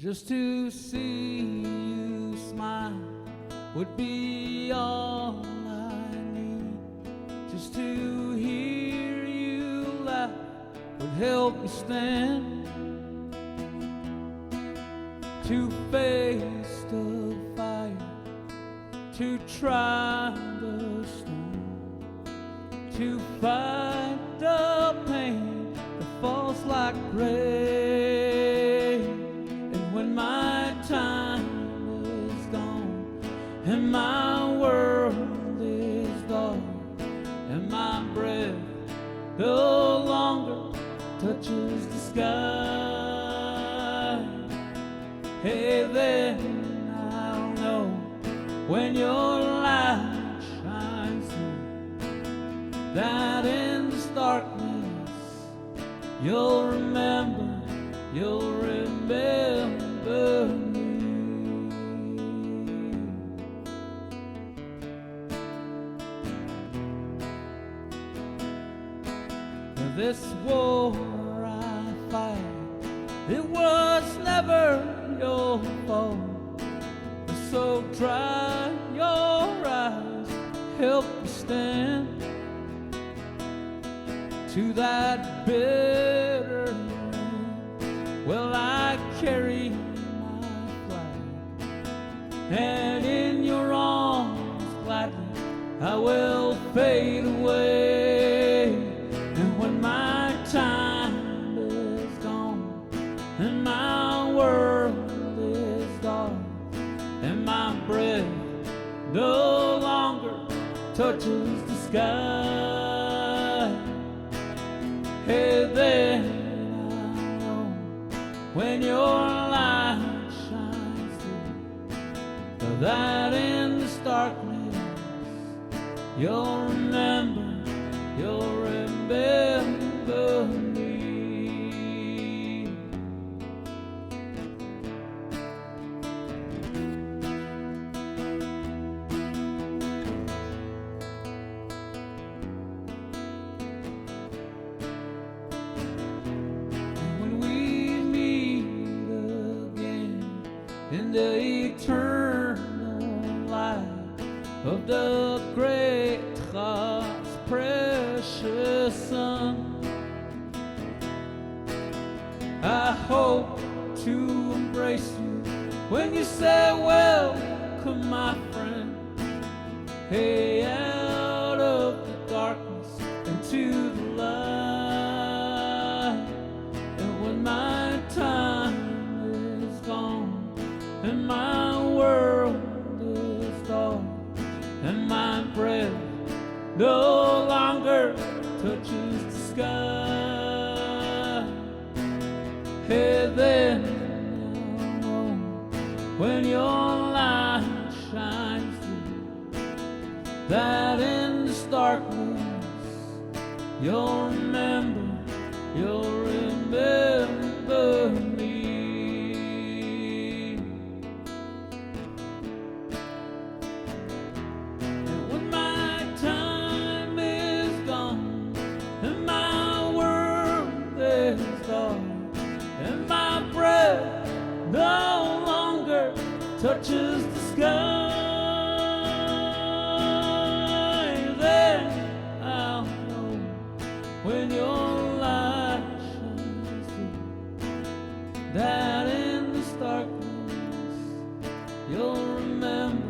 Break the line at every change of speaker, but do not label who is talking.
Just to see you smile would be all I need. Just to hear you laugh would help me stand. To face the fire, to try the storm, to fight the pain that falls like rain. And when my time is gone and my world is dark and my breath no longer touches the sky, hey, then I'll know when your light shines through, that in this darkness you'll remember me. This war I fight, it was never your fault. So dry your eyes, help me stand. To that bitter end, well, I carry my flag, and in your arms gladly I will fade away. And when my time is gone and my world is dark and my breath no longer touches the sky, hey, then I know when your light shines through, that in this darkness you'll remember me. When we meet again in the eternal light of the great God's precious Son, I hope to embrace you when you say, welcome, my friend, hey, out of the darkness into the light. And when my time is gone and my world is dark and my breath no longer touches the sky, hey, then I'll know when your light shines through, that in this darkness you'll remember me. And when my time is gone and my world is dark and my breath no longer touches the sky, then I'll know when your light shines through, that in this darkness you'll remember